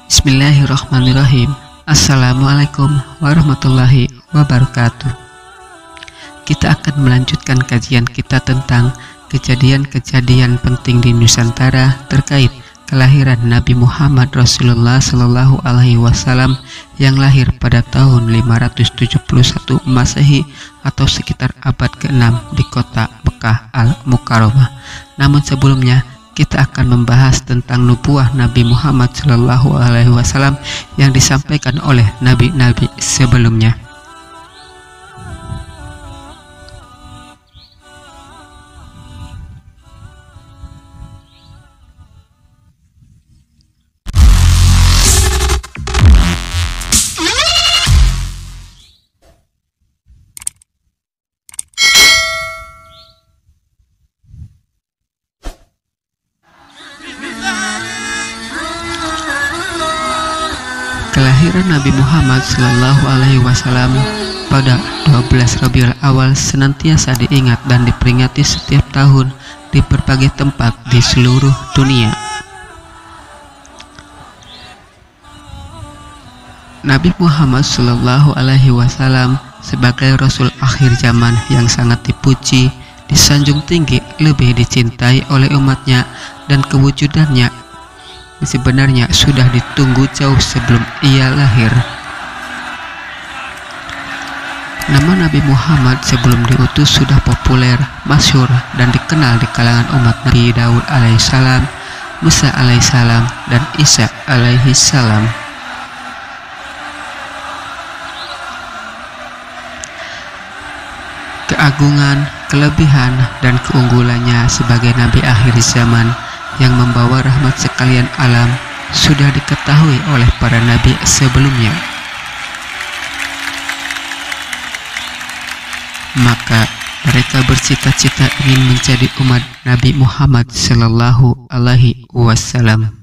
Bismillahirrahmanirrahim. Assalamualaikum warahmatullahi wabarakatuh. Kita akan melanjutkan kajian kita tentang kejadian-kejadian penting di Nusantara terkait kelahiran Nabi Muhammad Rasulullah Shallallahu Alaihi Wasallam yang lahir pada tahun 571 Masehi atau sekitar abad ke-6 di kota Mekah Al-Mukarramah. Namun sebelumnya kita akan membahas tentang nubuah Nabi Muhammad Shallallahu Alaihi Wasallam yang disampaikan oleh nabi-nabi sebelumnya. Kelahiran Nabi Muhammad Shallallahu Alaihi Wasallam pada 12 Rabiul Awal senantiasa diingat dan diperingati setiap tahun di berbagai tempat di seluruh dunia. Nabi Muhammad Shallallahu Alaihi Wasallam sebagai Rasul akhir zaman yang sangat dipuji, disanjung tinggi, lebih dicintai oleh umatnya, dan kewujudannya sebenarnya sudah ditunggu jauh sebelum ia lahir. Nama Nabi Muhammad sebelum diutus sudah populer, masyhur, dan dikenal di kalangan umat Nabi Daud alaihissalam, Musa alaihissalam, dan Isa alaihissalam. Keagungan, kelebihan, dan keunggulannya sebagai Nabi akhir zaman yang membawa rahmat sekalian alam sudah diketahui oleh para nabi sebelumnya. Maka mereka bercita-cita ingin menjadi umat Nabi Muhammad Sallallahu Alaihi Wasallam.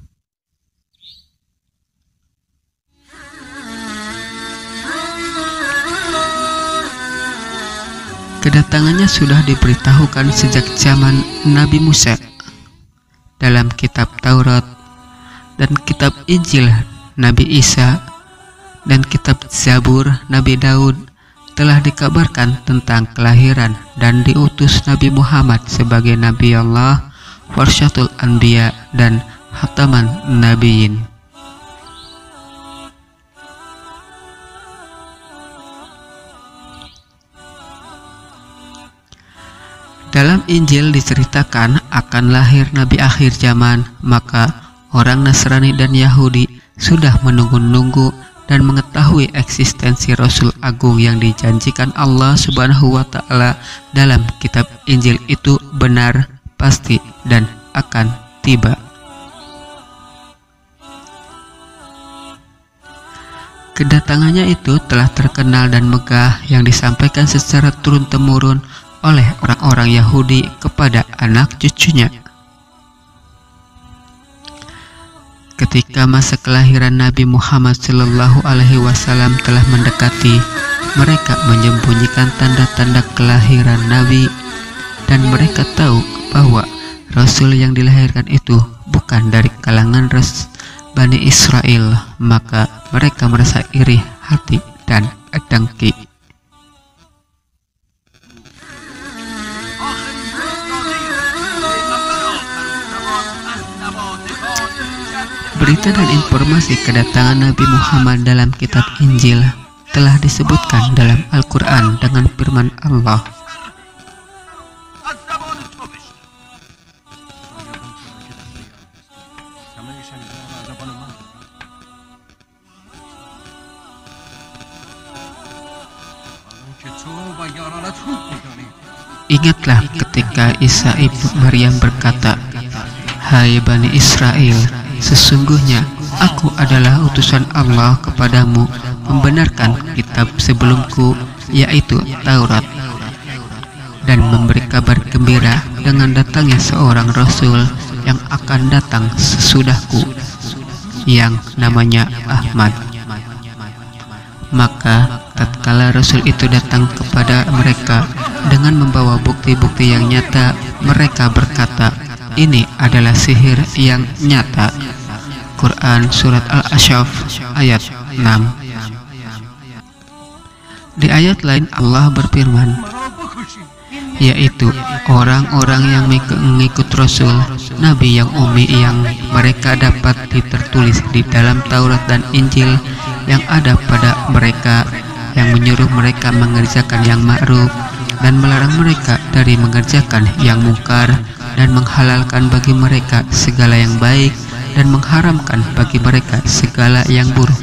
Kedatangannya sudah diberitahukan sejak zaman Nabi Musa dalam kitab Taurat dan kitab Injil Nabi Isa dan kitab Zabur Nabi Daud telah dikabarkan tentang kelahiran dan diutus Nabi Muhammad sebagai Nabi Allah, Warsyatul Anbiya, dan Khataman Nabiyyin. Dalam Injil diceritakan akan lahir Nabi akhir zaman, maka orang Nasrani dan Yahudi sudah menunggu-nunggu dan mengetahui eksistensi Rasul Agung yang dijanjikan Allah Subhanahu wa Ta'ala dalam kitab Injil itu benar, pasti, dan akan tiba. Kedatangannya itu telah terkenal dan megah yang disampaikan secara turun-temurun oleh orang-orang Yahudi kepada anak cucunya. Ketika masa kelahiran Nabi Muhammad Shallallahu Alaihi Wasallam telah mendekati, mereka menyembunyikan tanda-tanda kelahiran Nabi, dan mereka tahu bahwa Rasul yang dilahirkan itu bukan dari kalangan Bani Israel. Maka mereka merasa iri hati dan dengki. Berita dan informasi kedatangan Nabi Muhammad dalam kitab Injil telah disebutkan dalam Al-Quran dengan firman Allah. Ingatlah ketika Isa ibnu Maryam berkata, "Hai Bani Israel, sesungguhnya aku adalah utusan Allah kepadamu, membenarkan kitab sebelumku, yaitu Taurat, dan memberi kabar gembira dengan datangnya seorang Rasul yang akan datang sesudahku, yang namanya Ahmad." Maka tatkala Rasul itu datang kepada mereka dengan membawa bukti-bukti yang nyata, mereka berkata, "Ini adalah sihir yang nyata." Quran Surat Al-Ahzab ayat 6. Di ayat lain Allah berfirman, yaitu orang-orang yang mengikut Rasul, Nabi yang ummi yang mereka dapat ditertulis di dalam Taurat dan Injil yang ada pada mereka, yang menyuruh mereka mengerjakan yang ma'ruf dan melarang mereka dari mengerjakan yang mungkar, dan menghalalkan bagi mereka segala yang baik dan mengharamkan bagi mereka segala yang buruk,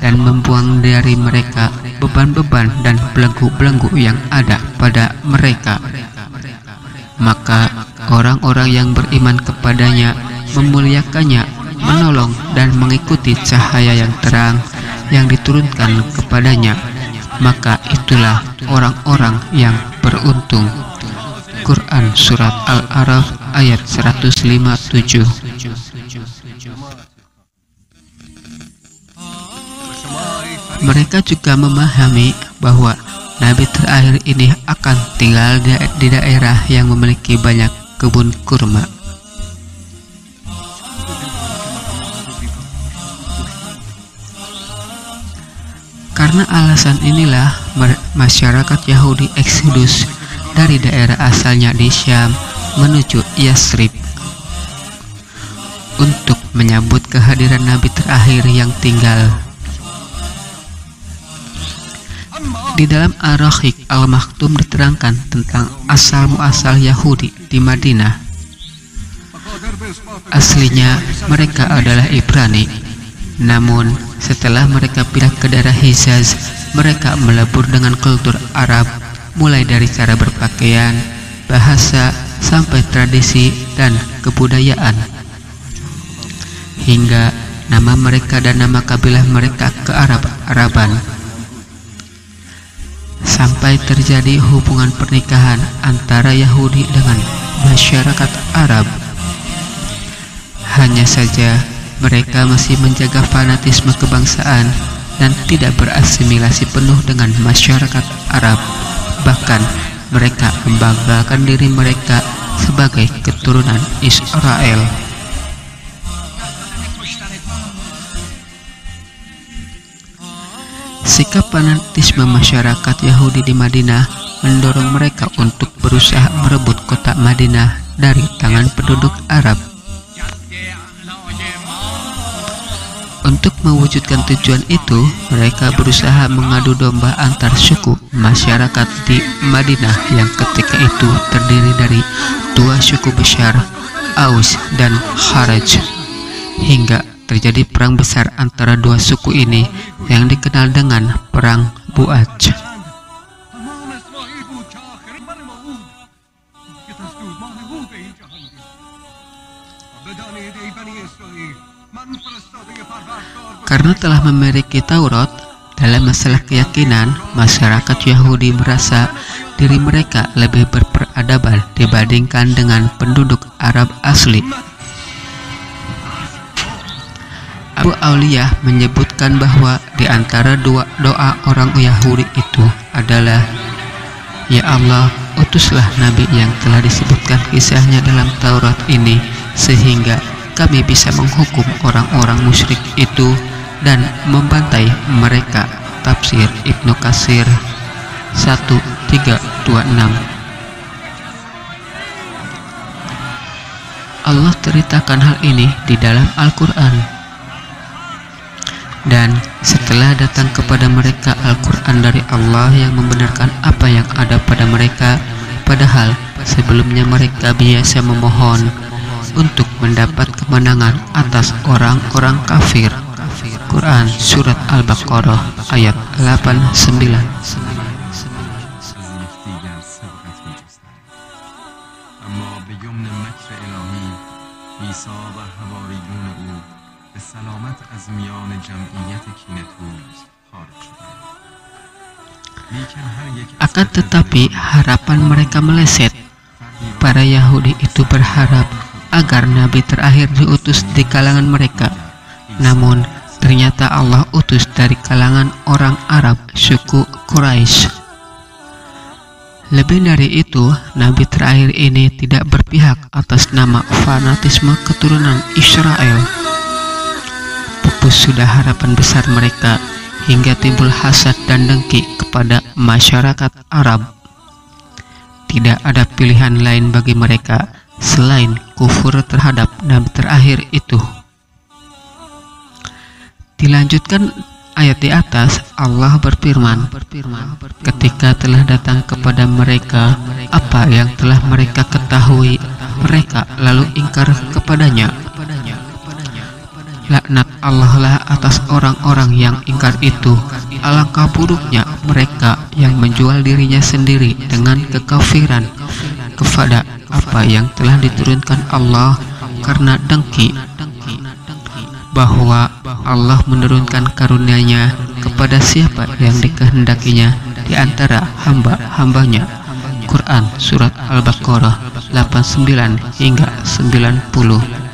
dan membuang dari mereka beban-beban dan belenggu-belenggu yang ada pada mereka. Maka orang-orang yang beriman kepadanya memuliakannya, menolong dan mengikuti cahaya yang terang yang diturunkan kepadanya, maka itulah orang-orang yang beruntung. Quran Surat Al-A'raf ayat 157. Mereka juga memahami bahwa Nabi terakhir ini akan tinggal di daerah yang memiliki banyak kebun kurma. Karena alasan inilah masyarakat Yahudi eksodus dari daerah asalnya di Syam menuju Yasrib untuk menyambut kehadiran Nabi terakhir yang tinggal. Di dalam Ar-Rahiq Al-Maktum diterangkan tentang asal-muasal Yahudi di Madinah. Aslinya mereka adalah Ibrani, namun setelah mereka pindah ke daerah Hijaz, mereka melebur dengan kultur Arab, mulai dari cara berpakaian, bahasa, sampai tradisi dan kebudayaan, hingga nama mereka dan nama kabilah mereka ke Araban. Sampai terjadi hubungan pernikahan antara Yahudi dengan masyarakat Arab. Hanya saja mereka masih menjaga fanatisme kebangsaan dan tidak berasimilasi penuh dengan masyarakat Arab. Bahkan mereka membanggakan diri mereka sebagai keturunan Israel. Sikap fanatisme masyarakat Yahudi di Madinah mendorong mereka untuk berusaha merebut kota Madinah dari tangan penduduk Arab. Untuk mewujudkan tujuan itu, mereka berusaha mengadu domba antar suku masyarakat di Madinah yang ketika itu terdiri dari dua suku besar, Aus dan Kharaj, hingga terjadi perang besar antara dua suku ini yang dikenal dengan Perang Bu'aj. Karena telah memiliki Taurat, dalam masalah keyakinan, masyarakat Yahudi merasa diri mereka lebih berperadaban dibandingkan dengan penduduk Arab asli. Abu Auliyah menyebutkan bahwa di antara dua doa orang Yahudi itu adalah, "Ya Allah, utuslah Nabi yang telah disebutkan kisahnya dalam Taurat ini, sehingga kami bisa menghukum orang-orang musyrik itu dan membantai mereka." Tafsir Ibnu Katsir 1326. Allah ceritakan hal ini di dalam Al-Quran. Dan setelah datang kepada mereka Al-Quran dari Allah yang membenarkan apa yang ada pada mereka, padahal sebelumnya mereka biasa memohon untuk mendapat kemenangan atas orang-orang kafir. Quran Surat Al-Baqarah ayat 89. Akan tetapi harapan mereka meleset. Para Yahudi itu berharap agar Nabi terakhir diutus di kalangan mereka. Namun ternyata Allah utus dari kalangan orang Arab suku Quraisy. Lebih dari itu, Nabi terakhir ini tidak berpihak atas nama fanatisme keturunan Israel. hapus sudah harapan besar mereka hingga timbul hasad dan dengki kepada masyarakat Arab. Tidak ada pilihan lain bagi mereka selain kufur terhadap nabi terakhir itu. Dilanjutkan ayat di atas, Allah berfirman, ketika telah datang kepada mereka apa yang telah mereka ketahui, mereka lalu ingkar kepadanya. Laknat Allah lah atas orang-orang yang ingkar itu. Alangkah buruknya mereka yang menjual dirinya sendiri dengan kekafiran kepada apa yang telah diturunkan Allah karena dengki bahwa Allah menurunkan karunia-Nya kepada siapa yang dikehendakinya di antara hamba-hambanya. Quran Surat Al-Baqarah 89 hingga 90.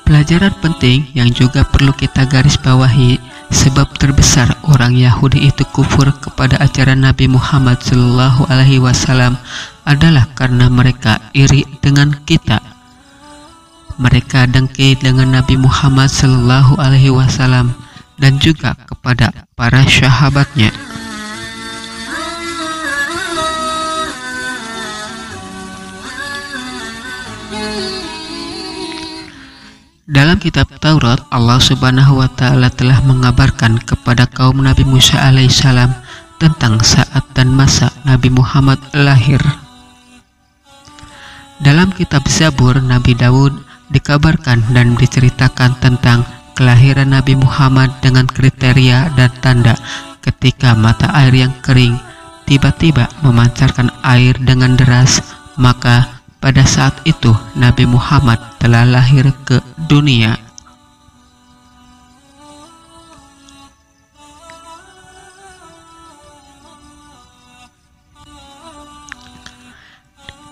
Pelajaran penting yang juga perlu kita garis bawahi, sebab terbesar orang Yahudi itu kufur kepada ajaran Nabi Muhammad SAW adalah karena mereka iri dengan kita. Mereka dengki dengan Nabi Muhammad SAW dan juga kepada para sahabatnya. Dalam kitab Taurat, Allah Subhanahu wa Ta'ala telah mengabarkan kepada kaum Nabi Musa alaihissalam tentang saat dan masa Nabi Muhammad lahir. Dalam kitab Zabur, Nabi Daud dikabarkan dan diceritakan tentang kelahiran Nabi Muhammad dengan kriteria dan tanda ketika mata air yang kering tiba-tiba memancarkan air dengan deras, maka pada saat itu Nabi Muhammad telah lahir ke dunia.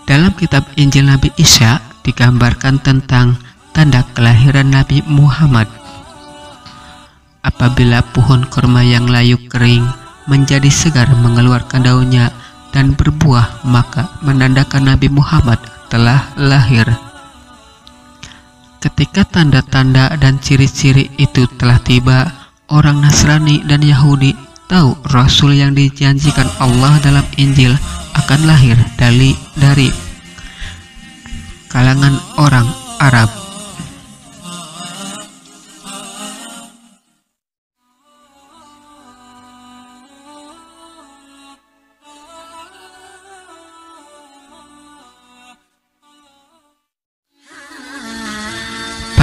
Dalam kitab Injil Nabi Isa digambarkan tentang tanda kelahiran Nabi Muhammad. Apabila pohon kurma yang layu kering menjadi segar mengeluarkan daunnya dan berbuah, maka menandakan Nabi Muhammad telah lahir. Ketika tanda-tanda dan ciri-ciri itu telah tiba, orang Nasrani dan Yahudi tahu Rasul yang dijanjikan Allah dalam Injil akan lahir dari kalangan orang Arab.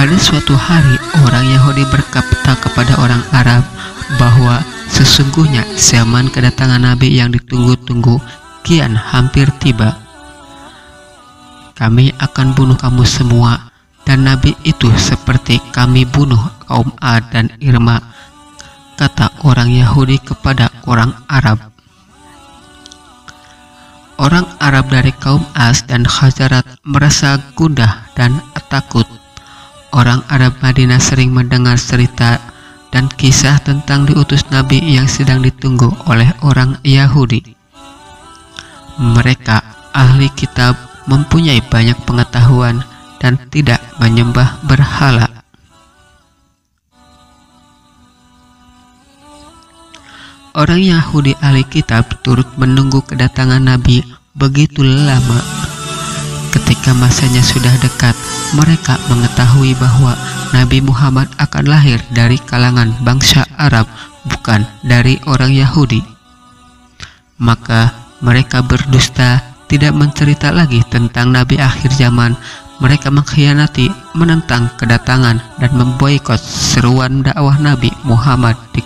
Pada suatu hari, orang Yahudi berkata kepada orang Arab bahwa sesungguhnya zaman kedatangan Nabi yang ditunggu-tunggu kian hampir tiba. Kami akan bunuh kamu semua, dan Nabi itu seperti kami bunuh kaum Ad dan Irma, kata orang Yahudi kepada orang Arab. Orang Arab dari kaum As dan Khazarat merasa gundah dan takut. Orang Arab Madinah sering mendengar cerita dan kisah tentang diutus Nabi yang sedang ditunggu oleh orang Yahudi. Mereka ahli kitab, mempunyai banyak pengetahuan dan tidak menyembah berhala. Orang Yahudi ahli kitab turut menunggu kedatangan Nabi begitu lama. Ketika masanya sudah dekat, mereka mengetahui bahwa Nabi Muhammad akan lahir dari kalangan bangsa Arab, bukan dari orang Yahudi. Maka mereka berdusta, tidak mencerita lagi tentang Nabi akhir zaman. Mereka mengkhianati, menentang kedatangan, dan memboikot seruan dakwah Nabi Muhammad di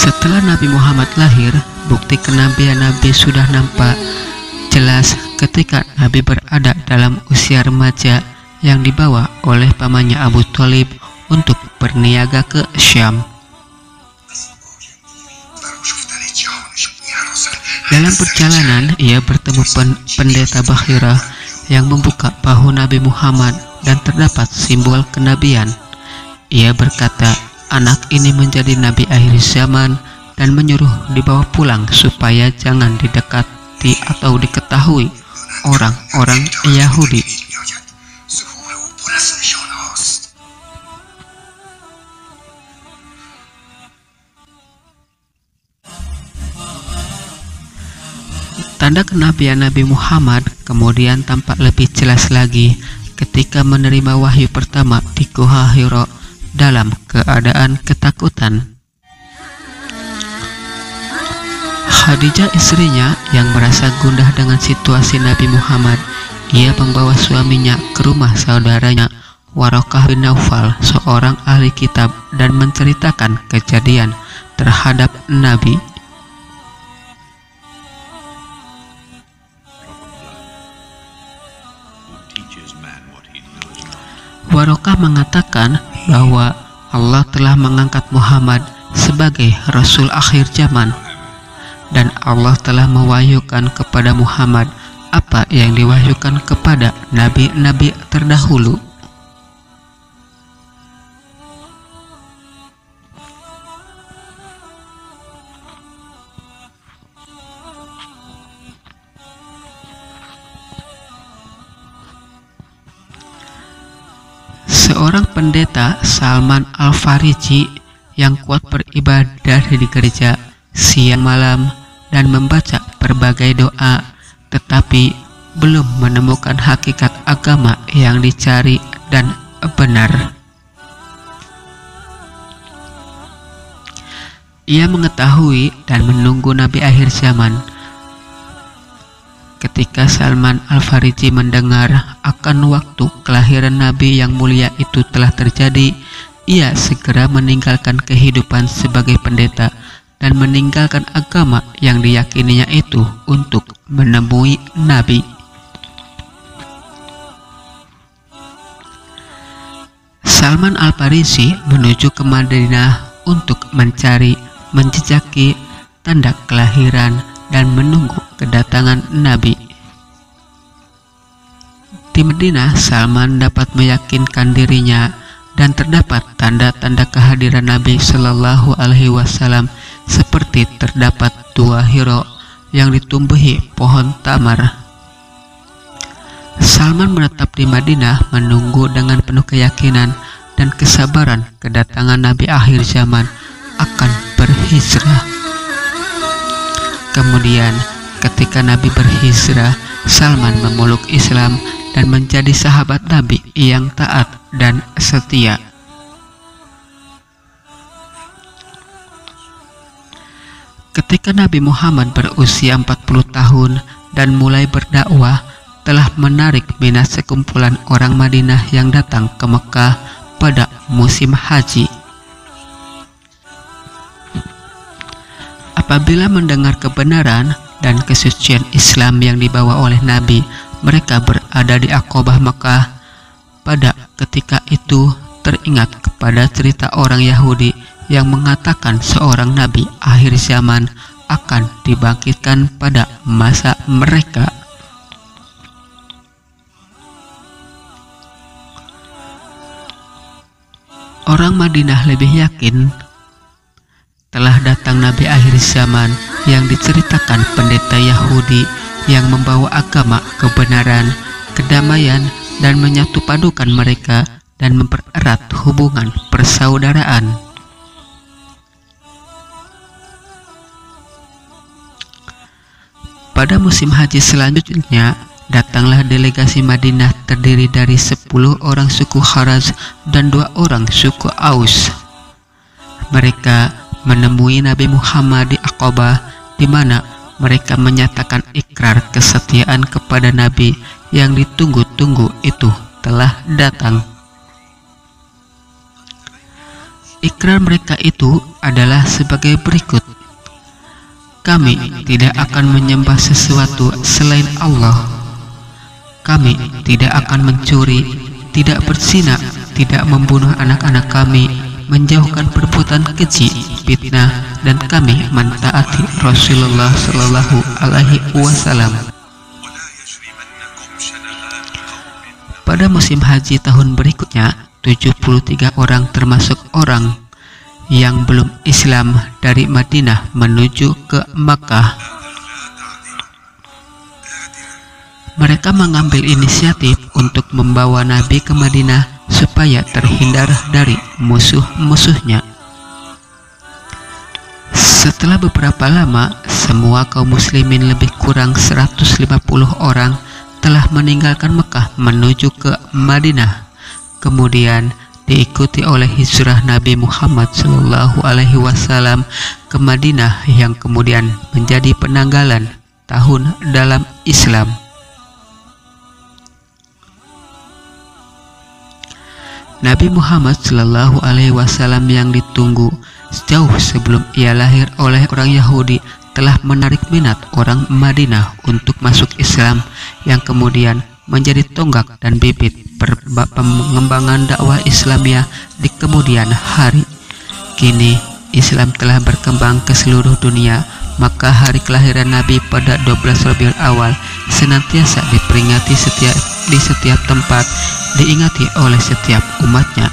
Setelah Nabi Muhammad lahir, bukti kenabian Nabi sudah nampak jelas ketika Nabi berada dalam usia remaja yang dibawa oleh pamannya Abu Thalib untuk berniaga ke Syam. Dalam perjalanan, ia bertemu pendeta Bahira yang membuka bahu Nabi Muhammad dan terdapat simbol kenabian. Ia berkata, anak ini menjadi nabi akhir zaman dan menyuruh dibawa pulang supaya jangan didekati atau diketahui orang-orang Yahudi. Tanda kenabian Nabi Muhammad kemudian tampak lebih jelas lagi ketika menerima wahyu pertama di Gua Hira dalam keadaan ketakutan. Khadijah, istrinya, yang merasa gundah dengan situasi Nabi Muhammad, ia membawa suaminya ke rumah saudaranya Waraqah bin Naufal, seorang ahli kitab, dan menceritakan kejadian terhadap Nabi. Waraqah mengatakan bahwa Allah telah mengangkat Muhammad sebagai Rasul akhir zaman, dan Allah telah mewahyukan kepada Muhammad apa yang diwahyukan kepada nabi-nabi terdahulu. Seorang pendeta, Salman Al-Farisi, yang kuat beribadah di gereja siang malam dan membaca berbagai doa, tetapi belum menemukan hakikat agama yang dicari dan benar. Ia mengetahui dan menunggu Nabi akhir zaman. Ketika Salman Al-Farisi mendengar akan waktu kelahiran Nabi yang mulia itu telah terjadi, ia segera meninggalkan kehidupan sebagai pendeta dan meninggalkan agama yang diyakininya itu untuk menemui Nabi. Salman Al-Farisi menuju ke Madinah untuk menjejaki tanda kelahiran dan menunggu kedatangan Nabi. Di Madinah, Salman dapat meyakinkan dirinya dan terdapat tanda-tanda kehadiran Nabi Shallallahu Alaihi Wasallam seperti terdapat Gua Hira yang ditumbuhi pohon tamar. Salman menetap di Madinah menunggu dengan penuh keyakinan dan kesabaran kedatangan Nabi akhir zaman akan berhijrah. Kemudian, ketika Nabi berhijrah, Salman memeluk Islam dan menjadi sahabat Nabi yang taat dan setia. Ketika Nabi Muhammad berusia 40 tahun dan mulai berdakwah, telah menarik minat sekumpulan orang Madinah yang datang ke Mekah pada musim haji. Apabila mendengar kebenaran dan kesucian Islam yang dibawa oleh Nabi, mereka berada di Aqabah Mekah. Pada ketika itu teringat kepada cerita orang Yahudi yang mengatakan seorang Nabi akhir zaman akan dibangkitkan pada masa mereka. Orang Madinah lebih yakin telah datang Nabi akhir zaman yang diceritakan pendeta Yahudi yang membawa agama kebenaran, kedamaian, dan menyatu padukan mereka dan mempererat hubungan persaudaraan. Pada musim haji selanjutnya, datanglah delegasi Madinah terdiri dari 10 orang suku Kharaz dan 2 orang suku Aus. Mereka menemui Nabi Muhammad di Aqabah, di mana mereka menyatakan ikrar kesetiaan kepada Nabi yang ditunggu-tunggu itu telah datang. Ikrar mereka itu adalah sebagai berikut. Kami tidak akan menyembah sesuatu selain Allah. Kami tidak akan mencuri, tidak berzina, tidak membunuh anak-anak kami, menjauhkan perbuatan keji, fitnah, dan kami mentaati Rasulullah Shallallahu Alaihi Wasallam. Pada musim haji tahun berikutnya, 73 orang termasuk orang yang belum Islam dari Madinah menuju ke Makkah. Mereka mengambil inisiatif untuk membawa Nabi ke Madinah supaya terhindar dari musuh-musuhnya. Setelah beberapa lama, semua kaum muslimin lebih kurang 150 orang telah meninggalkan Mekah menuju ke Madinah. Kemudian diikuti oleh hijrah Nabi Muhammad Shallallahu Alaihi Wasallam ke Madinah yang kemudian menjadi penanggalan tahun dalam Islam. Nabi Muhammad Shallallahu Alaihi Wasallam yang ditunggu jauh sebelum ia lahir oleh orang Yahudi telah menarik minat orang Madinah untuk masuk Islam, yang kemudian menjadi tonggak dan bibit pengembangan dakwah Islamiyah di kemudian hari. Kini Islam telah berkembang ke seluruh dunia, maka hari kelahiran Nabi pada 12 Rabiul Awal senantiasa diperingati di setiap tempat, diingati oleh setiap umatnya.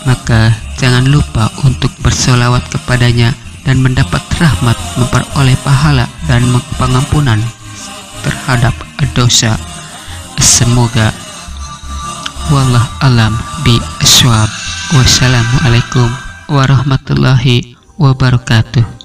Maka jangan lupa untuk bersolawat kepadanya dan mendapat rahmat, memperoleh pahala dan pengampunan terhadap dosa. Semoga wallah alam bi ashwab. Wassalamualaikum warahmatullahi wabarakatuh.